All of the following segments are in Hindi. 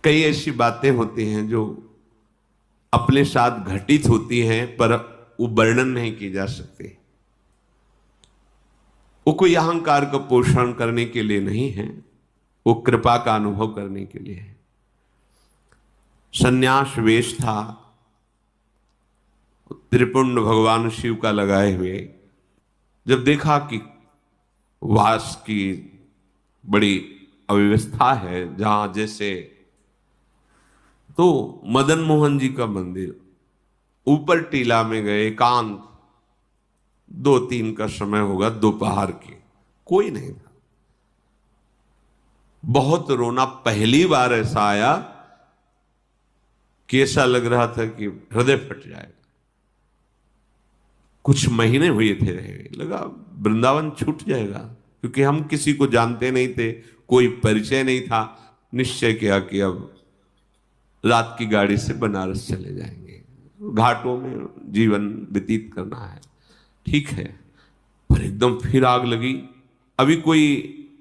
कई ऐसी बातें होती हैं जो अपने साथ घटित होती हैं पर वो वर्णन नहीं की जा सकती। वो कोई अहंकार का पोषण करने के लिए नहीं है, वो कृपा का अनुभव करने के लिए है। सन्यास वेश था, त्रिपुंड भगवान शिव का लगाए हुए, जब देखा कि वास की बड़ी अव्यवस्था है जहां जैसे, तो मदन मोहन जी का मंदिर ऊपर टीला में गए, एकांत, 2-3 का समय होगा, दोपहर के, कोई नहीं था। बहुत रोना, पहली बार ऐसा आया कि ऐसा लग रहा था कि हृदय फट जाएगा। कुछ महीने हुए थे रहे, लगा वृंदावन छूट जाएगा, क्योंकि हम किसी को जानते नहीं थे, कोई परिचय नहीं था। निश्चय किया कि अब रात की गाड़ी से बनारस चले जाएंगे, घाटों में जीवन व्यतीत करना है, ठीक है। पर एकदम फिर आग लगी। अभी कोई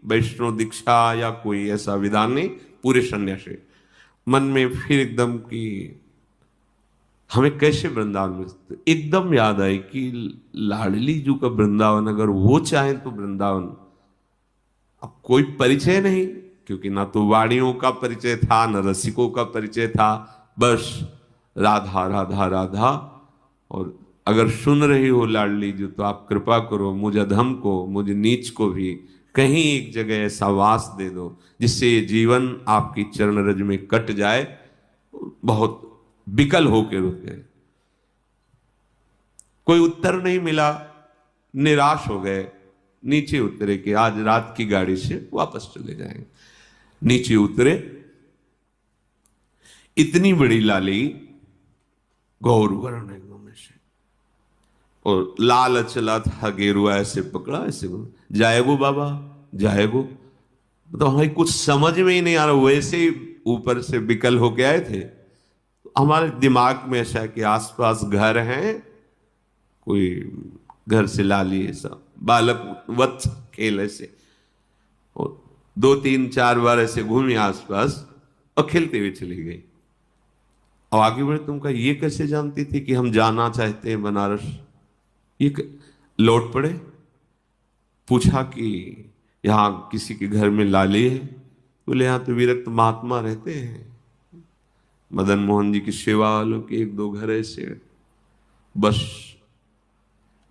वैष्णव दीक्षा या कोई ऐसा विधान नहीं, पूरे सन्यासी मन में फिर एकदम कि हमें कैसे वृंदावन में, एकदम याद आई कि लाडली जी का वृंदावन, अगर वो चाहें तो वृंदावन। अब कोई परिचय नहीं, क्योंकि ना तो वाणियों का परिचय था, न रसिकों का परिचय था, बस राधा राधा राधा। और अगर सुन रही हो लाडली जी तो आप कृपा करो, मुझ अधम को, मुझ नीच को भी कहीं एक जगह ऐसा वास दे दो जिससे ये जीवन आपकी चरण रज में कट जाए। बहुत विकल होकर रुके, कोई उत्तर नहीं मिला, निराश हो गए। नीचे उतरे कि आज रात की गाड़ी से वापस चले जाएंगे। नीचे उतरे, इतनी बड़ी लाली, गौर वर्ण एकदम से, और लाल चला था, गेरुआ ऐसे पकड़ा, ऐसे जाएगो बाबा जाएगो। तो हमें कुछ समझ में ही नहीं आ रहा, वैसे ही ऊपर से विकल होके आए थे। हमारे दिमाग में ऐसा है कि आसपास घर हैं, कोई घर से लाली ऐसा बालक वत खेल ऐसे, और 2-3-4 बार ऐसे घूमी आसपास और खेलते हुए चली गई। और आगे बढ़े, तुमका ये कैसे जानती थी कि हम जाना चाहते हैं बनारस? ये लौट पड़े, पूछा कि यहां किसी के घर में लाली है? बोले यहां तो विरक्त महात्मा रहते हैं, मदन मोहन जी की सेवा वालों के 1-2 घर ऐसे। बस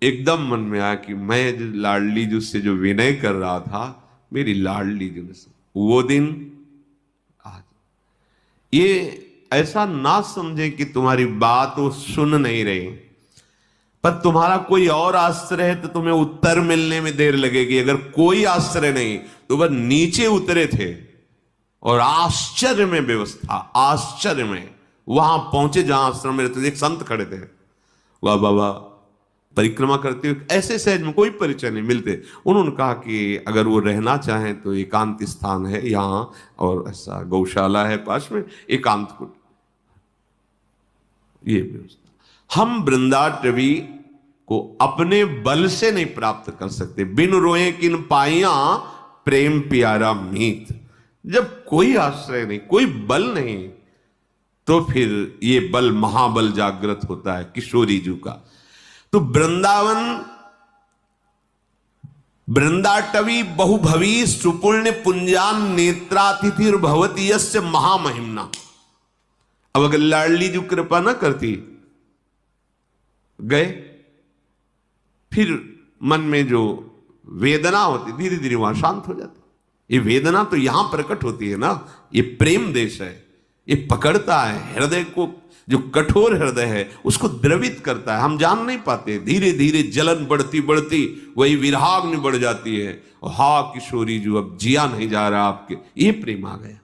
एकदम मन में आया कि मैं जो लाडली जी से जो विनय कर रहा था, मेरी लाडली जी से वो दिन आज। ये ऐसा ना समझे कि तुम्हारी बात वो सुन नहीं रही, पर तुम्हारा कोई और आश्रय है तो तुम्हें उत्तर मिलने में देर लगेगी। अगर कोई आश्रय नहीं तो वह नीचे उतरे थे और आश्चर्य में व्यवस्था, आश्चर्य में वहां पहुंचे जहां आश्रम में रहते। एक संत खड़े थे, वाह बाबा परिक्रमा करते हुए, ऐसे सहज में कोई परिचय नहीं मिलते। उन्होंने कहा कि अगर वो रहना चाहें तो एकांत स्थान है यहाँ, और ऐसा गौशाला है पास में, एकांत कुट, ये व्यवस्था। हम वृंदाटवी को अपने बल से नहीं प्राप्त कर सकते। बिन रोए किन पाइया प्रेम प्यारा मीत। जब कोई आश्रय नहीं, कोई बल नहीं, तो फिर ये बल महाबल जागृत होता है किशोरी जी का। तो वृंदावन, वृंदाटवी बहुभवी सुपुण्य पुंजान नेत्रातिथिर भवती यस्य महामहिमना। अब अगर लाडली जी कृपा ना करती, गए, फिर मन में जो वेदना होती धीरे धीरे वहां शांत हो जाती। ये वेदना तो यहां प्रकट होती है ना, ये प्रेम देश है, ये पकड़ता है हृदय को, जो कठोर हृदय है उसको द्रवित करता है। हम जान नहीं पाते, धीरे धीरे जलन बढ़ती बढ़ती वही विराग्नि बढ़ जाती है। और हा किशोरी जो अब जिया नहीं जा रहा आपके, ये प्रेम आ गया।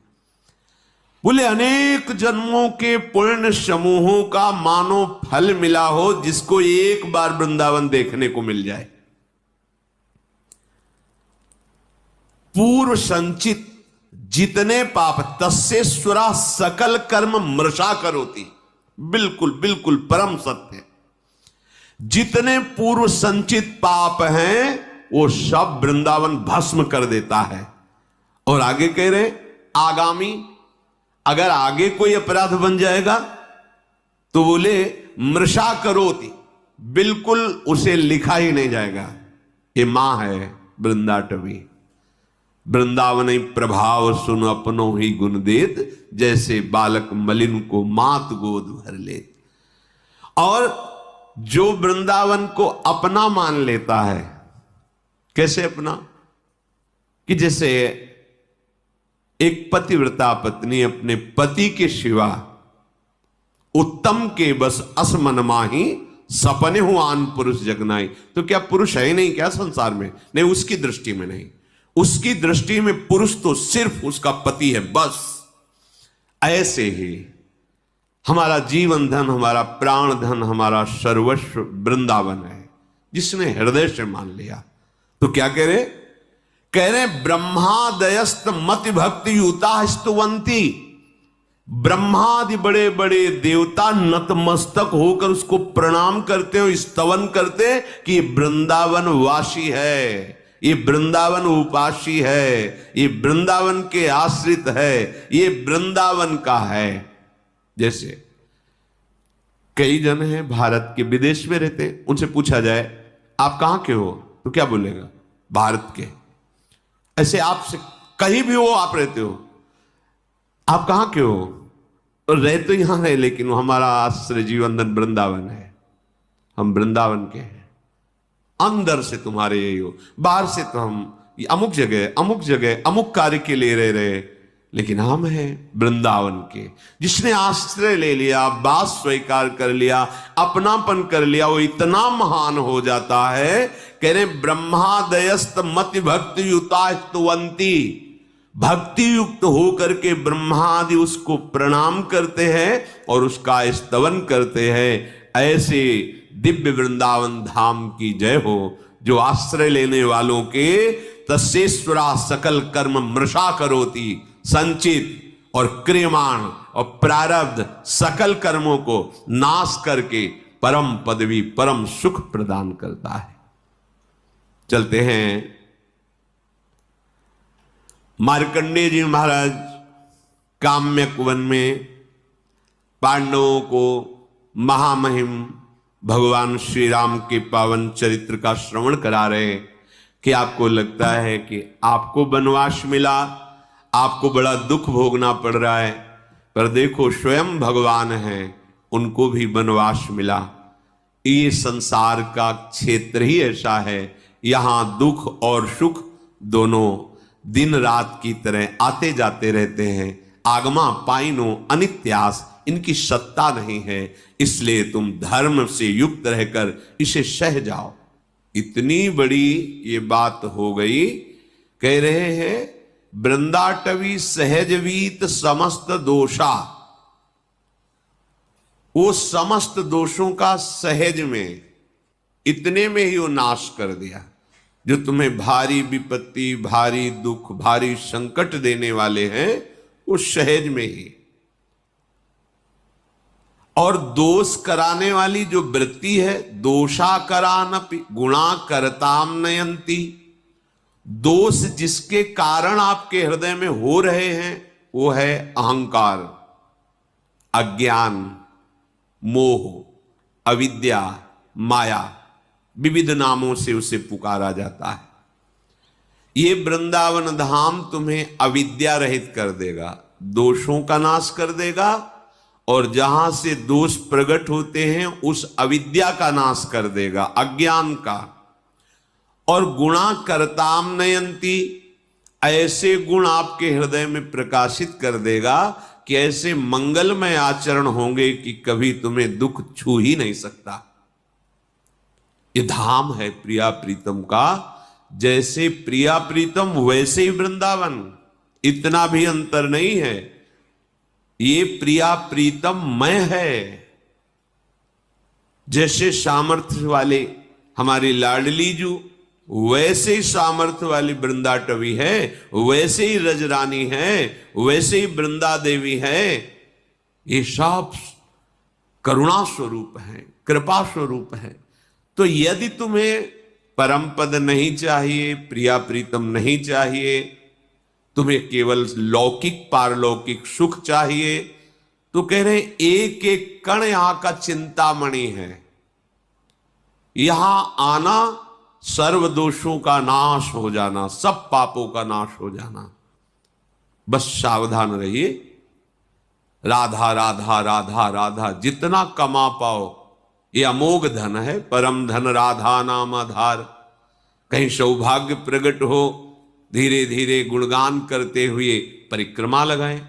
बोले अनेक जन्मों के पुण्य समूहों का मानो फल मिला हो जिसको एक बार वृंदावन देखने को मिल जाए। पूर्व संचित जितने पाप तस्सेश्वरा सकल कर्म मृषा करोति। बिल्कुल बिल्कुल परम सत्य। जितने पूर्व संचित पाप हैं वो सब वृंदावन भस्म कर देता है। और आगे कह रहे आगामी, अगर आगे कोई अपराध बन जाएगा तो बोले मृषा करोति, बिल्कुल उसे लिखा ही नहीं जाएगा। ये मां है वृंदाटवी। वृंदावन प्रभाव सुन अपनो ही गुण देत, जैसे बालक मलिन को मात गोद भर लेत। और जो वृंदावन को अपना मान लेता है, कैसे अपना, कि जैसे एक पतिव्रता पत्नी अपने पति के सिवा उत्तम के बस असमन माही, सपने हो आन पुरुष जगनाई। तो क्या पुरुष है ही नहीं क्या संसार में? नहीं, उसकी दृष्टि में नहीं। उसकी दृष्टि में पुरुष तो सिर्फ उसका पति है, बस। ऐसे ही हमारा जीवन धन, हमारा प्राण धन, हमारा सर्वस्व वृंदावन है, जिसने हृदय से मान लिया। तो क्या कह रहे ब्रह्मादयस्त मति भक्ति युता स्तुवंती। ब्रह्मादि बड़े बड़े देवता नतमस्तक होकर उसको प्रणाम करते हो, स्तवन करते कि वृंदावन वासी है, ये वृंदावन उपासी है, ये वृंदावन के आश्रित है, ये वृंदावन का है। जैसे कई जन हैं भारत के, विदेश में रहते, उनसे पूछा जाए आप कहां के हो, तो क्या बोलेगा? भारत के। ऐसे आपसे कहीं भी हो, आप रहते हो, आप कहां के हो? और रह तो यहां है, लेकिन हमारा आश्रय जीवन धन वृंदावन है, हम वृंदावन के हैं। अंदर से तुम्हारे यही हो, बाहर से तो हम अमुक जगह अमुक कार्य के लिए रह रहे, लेकिन हम हैं वृंदावन के। जिसने आश्रय ले लिया, बात स्वीकार कर लिया, अपनापन कर लिया, वो इतना महान हो जाता है। कह रहे ब्रह्मादयस्त मति भक्ति युता स्तुवंती। भक्ति युक्त होकर के ब्रह्मादि उसको प्रणाम करते हैं और उसका स्तवन करते हैं। ऐसे दिव्य वृंदावन धाम की जय हो, जो आश्रय लेने वालों के तस्येश्वरा सकल कर्म मृषा करोति। संचित और क्रियमाण और प्रारब्ध सकल कर्मों को नाश करके परम पदवी, परम सुख प्रदान करता है। चलते हैं, मार्कंडेय जी महाराज काम्यक वन में पांडवों को महामहिम भगवान श्री राम के पावन चरित्र का श्रवण करा रहे। कि आपको लगता है कि आपको वनवास मिला, आपको बड़ा दुख भोगना पड़ रहा है, पर देखो स्वयं भगवान हैं, उनको भी वनवास मिला। ये संसार का क्षेत्र ही ऐसा है, यहां दुख और सुख दोनों दिन रात की तरह आते जाते रहते हैं। आगमा पाइनो अनित्यास, इनकी सत्ता नहीं है, इसलिए तुम धर्म से युक्त रहकर इसे सह जाओ। इतनी बड़ी ये बात हो गई। कह रहे हैं वृंदाटवी सहजवीत समस्त दोषा, वो समस्त दोषों का सहज में, इतने में ही वो नाश कर दिया। जो तुम्हें भारी विपत्ति, भारी दुख, भारी संकट देने वाले हैं, वो सहज में ही। और दोष कराने वाली जो वृत्ति है, दोषा करानपि गुणा करताम नयंती। दोष जिसके कारण आपके हृदय में हो रहे हैं, वो है अहंकार, अज्ञान, मोह, अविद्या, माया। विविध नामों से उसे पुकारा जाता है। ये वृंदावन धाम तुम्हें अविद्या रहित कर देगा, दोषों का नाश कर देगा, और जहां से दोष प्रकट होते हैं उस अविद्या का नाश कर देगा, अज्ञान का। और गुणा करताम नयंती, ऐसे गुण आपके हृदय में प्रकाशित कर देगा कि ऐसे मंगलमय आचरण होंगे कि कभी तुम्हें दुख छू ही नहीं सकता। ये धाम है प्रिया प्रीतम का। जैसे प्रिया प्रीतम वैसे ही वृंदावन, इतना भी अंतर नहीं है। ये प्रिया प्रीतम मय है। जैसे सामर्थ्य वाले हमारी लाडली जू, वैसे ही सामर्थ्य वाली वृंदाटवी है, वैसे ही रजरानी है, वैसे ही वृंदा देवी है। ये सब करुणा स्वरूप है, कृपा स्वरूप है। तो यदि तुम्हें परम पद नहीं चाहिए, प्रिया प्रीतम नहीं चाहिए, तुम्हें केवल लौकिक पारलौकिक सुख चाहिए तो कह रहे एक एक कण यहां का चिंतामणि है। यहां आना सर्व दोषों का नाश हो जाना, सब पापों का नाश हो जाना। बस सावधान रहिए। राधा राधा राधा राधा जितना कमा पाओ ये अमोघ धन है, परम धन राधा नाम आधार। कहीं सौभाग्य प्रकट हो, धीरे धीरे गुणगान करते हुए परिक्रमा लगाएं।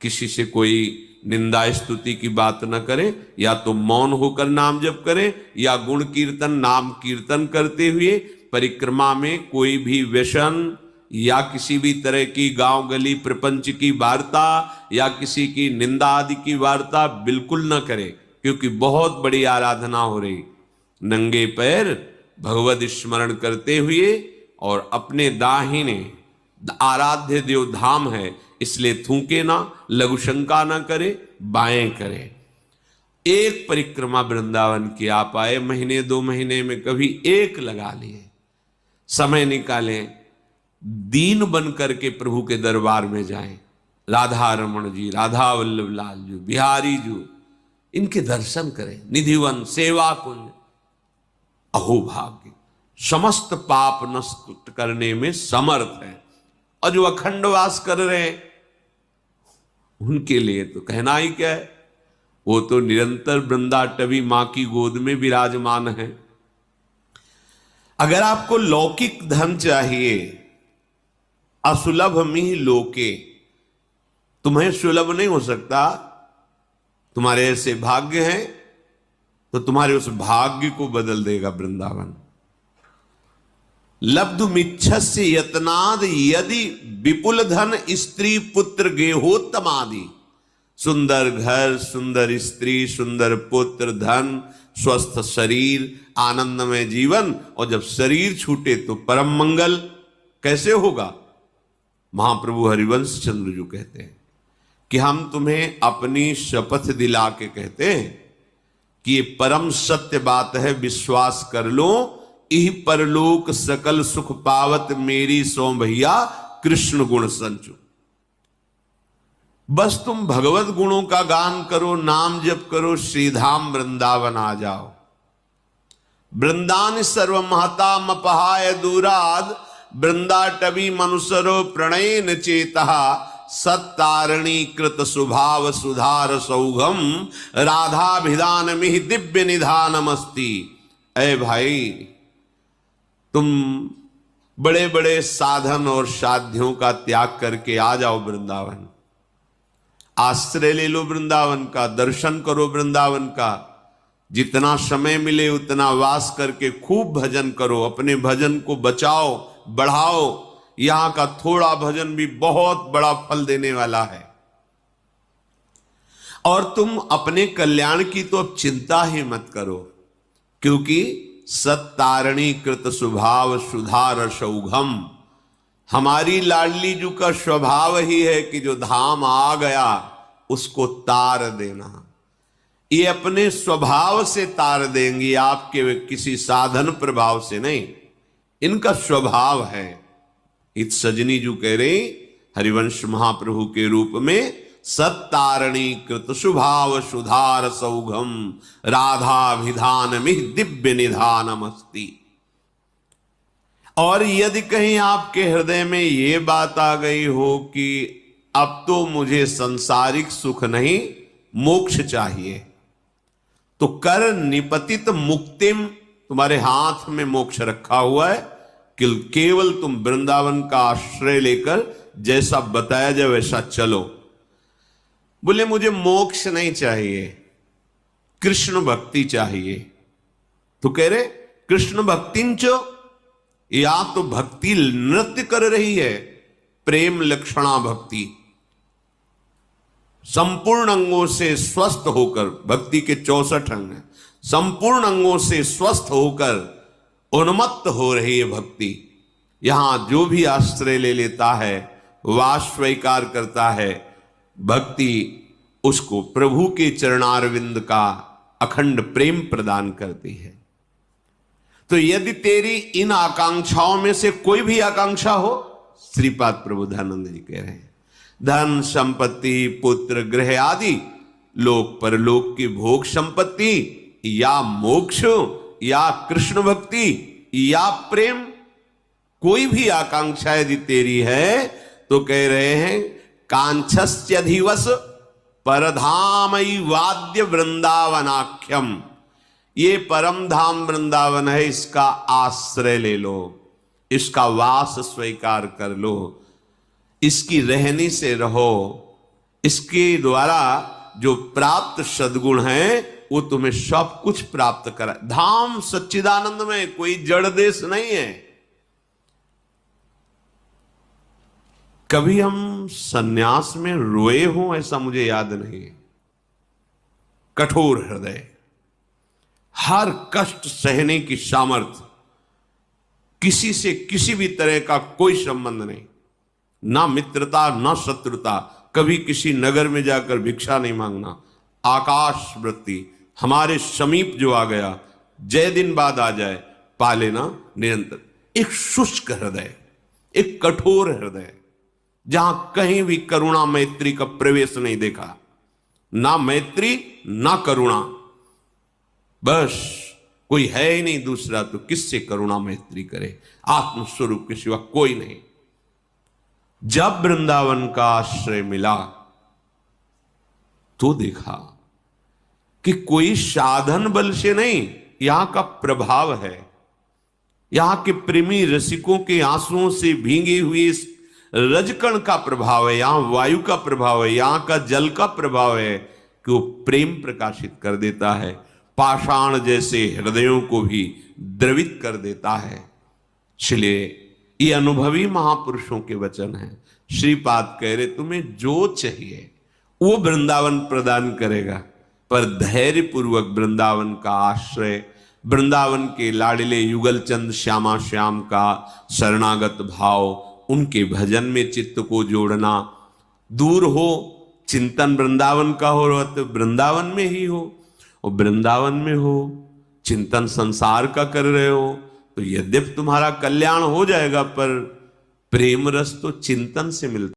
किसी से कोई निंदा स्तुति की बात न करे, या तो मौन होकर नाम जप करे या गुण कीर्तन नाम कीर्तन करते हुए परिक्रमा में कोई भी व्यसन या किसी भी तरह की गांव गली प्रपंच की वार्ता या किसी की निंदा आदि की वार्ता बिल्कुल न करे, क्योंकि बहुत बड़ी आराधना हो रही। नंगे पैर भगवत स्मरण करते हुए और अपने दाहिने आराध्य देव धाम है इसलिए थूके ना, लघु शंका ना करे, बाएं करे। एक परिक्रमा वृंदावन की आप आए, महीने 2 महीने में कभी एक लगा लिए, समय निकालें, दीन बन करके प्रभु के दरबार में जाएं। राधा रमण जी, राधा वल्लभ लाल जी, बिहारी जी, इनके दर्शन करें। निधिवन सेवा कुंज, अहो भाग्य, समस्त पाप नष्ट करने में समर्थ है। और जो अखंड वास कर रहे हैं उनके लिए तो कहना ही क्या है, वो तो निरंतर वृंदाटवी मां की गोद में विराजमान है। अगर आपको लौकिक धन चाहिए, असुलभ मिह लोके, तुम्हें सुलभ नहीं हो सकता, तुम्हारे ऐसे भाग्य हैं तो तुम्हारे उस भाग्य को बदल देगा वृंदावन। लब्धुमिच्छस्य यत्नाद यदि विपुल धन स्त्री पुत्र गेहोत्तमादि। सुंदर घर, सुंदर स्त्री, सुंदर पुत्र, धन, स्वस्थ शरीर, आनंदमय जीवन, और जब शरीर छूटे तो परम मंगल कैसे होगा? महाप्रभु हरिवंश चंद्र जी कहते हैं कि हम तुम्हें अपनी शपथ दिला के कहते हैं कि ये परम सत्य बात है, विश्वास कर लो। इह परलोक सकल सुख पावत मेरी सो भैया कृष्ण गुण संचु। बस तुम भगवत गुणों का गान करो, नाम जप करो, श्रीधाम वृंदावन आ जाओ। वृंदान सर्व महता मपहाय दूराद, वृंदाटवी मनुसरो प्रणयन चेता, सत्तारणी कृत सुभाव सुधार सौघम, राधाभिधान मिहि दिव्य निधानमस्ति। ऐ भाई, तुम बड़े बड़े साधन और साध्यों का त्याग करके आ जाओ वृंदावन, आश्रय ले लो वृंदावन का, दर्शन करो वृंदावन का। जितना समय मिले उतना वास करके खूब भजन करो, अपने भजन को बचाओ, बढ़ाओ। यहां का थोड़ा भजन भी बहुत बड़ा फल देने वाला है। और तुम अपने कल्याण की तो अब चिंता ही मत करो, क्योंकि सत्तारणी कृत स्वभाव सुधार सौघम। हमारी लाडली जू का स्वभाव ही है कि जो धाम आ गया उसको तार देना। ये अपने स्वभाव से तार देंगी, आपके किसी साधन प्रभाव से नहीं, इनका स्वभाव है। इत सजनी जू कह रहे हरिवंश महाप्रभु के रूप में, सत्तारणी कृत स्वभाव सुधार सौघम, राधाभिधान मिह दिव्य निधानमस्ति। और यदि कहीं आपके हृदय में ये बात आ गई हो कि अब तो मुझे सांसारिक सुख नहीं, मोक्ष चाहिए, तो कर निपतित मुक्तिम, तुम्हारे हाथ में मोक्ष रखा हुआ है कि केवल तुम वृंदावन का आश्रय लेकर जैसा बताया जाए वैसा चलो। बोले मुझे मोक्ष नहीं चाहिए, कृष्ण भक्ति चाहिए। तो कह रहे कृष्ण भक्तिंच, या तो भक्ति नृत्य कर रही है, प्रेम लक्षणा भक्ति, संपूर्ण अंगों से स्वस्थ होकर, भक्ति के 64 अंग हैं, संपूर्ण अंगों से स्वस्थ होकर उन्मत्त हो रही है भक्ति। यहां जो भी आश्रय ले लेता है, वास स्वीकार करता है, भक्ति उसको प्रभु के चरणारविंद का अखंड प्रेम प्रदान करती है। तो यदि तेरी इन आकांक्षाओं में से कोई भी आकांक्षा हो, श्रीपाद प्रबोधानंद जी कह रहे हैं, धन संपत्ति पुत्र गृह आदि लोक परलोक की भोग संपत्ति या मोक्ष या कृष्ण भक्ति या प्रेम, कोई भी आकांक्षा यदि तेरी है तो कह रहे हैं कांक्षस्यधिवस परधामई वाद्य वृंदावनाख्यम, ये परम धाम वृंदावन है, इसका आश्रय ले लो, इसका वास स्वीकार कर लो, इसकी रहनी से रहो, इसके द्वारा जो प्राप्त सद्गुण है वो तुम्हें सब कुछ प्राप्त करा। धाम सच्चिदानंद में कोई जड़ देश नहीं है। कभी हम सन्यास में रोए हों ऐसा मुझे याद नहीं है। कठोर हृदय, हर कष्ट सहने की सामर्थ्य, किसी से किसी भी तरह का कोई संबंध नहीं, ना मित्रता ना शत्रुता, कभी किसी नगर में जाकर भिक्षा नहीं मांगना, आकाश वृत्ति, हमारे समीप जो आ गया जय दिन बाद आ जाए पा लेना निरंतर। एक शुष्क हृदय, एक कठोर हृदय, जहां कहीं भी करुणा मैत्री का प्रवेश नहीं देखा, ना मैत्री ना करुणा, बस कोई है ही नहीं दूसरा तो किससे करुणा मैत्री करे, आत्मस्वरूप के सिवा कोई नहीं। जब वृंदावन का आश्रय मिला तो देखा कि कोई साधन बल से नहीं, यहां का प्रभाव है, यहां के प्रेमी रसिकों के आंसुओं से भींगे हुए इस रजकण का प्रभाव है, यहां वायु का प्रभाव है, यहां का जल का प्रभाव है कि वो प्रेम प्रकाशित कर देता है, पाषाण जैसे हृदयों को भी द्रवित कर देता है। इसलिए ये अनुभवी महापुरुषों के वचन हैं। श्रीपाद कह रहे तुम्हें जो चाहिए वो वृंदावन प्रदान करेगा, पर धैर्य पूर्वक वृंदावन का आश्रय, वृंदावन के लाडले युगलचंद श्यामा श्याम का शरणागत भाव, उनके भजन में चित्त को जोड़ना, दूर हो चिंतन वृंदावन का हो तो वृंदावन में ही हो, और वृंदावन में हो चिंतन संसार का कर रहे हो तो यद्यपि तुम्हारा कल्याण हो जाएगा, पर प्रेम रस तो चिंतन से मिलता।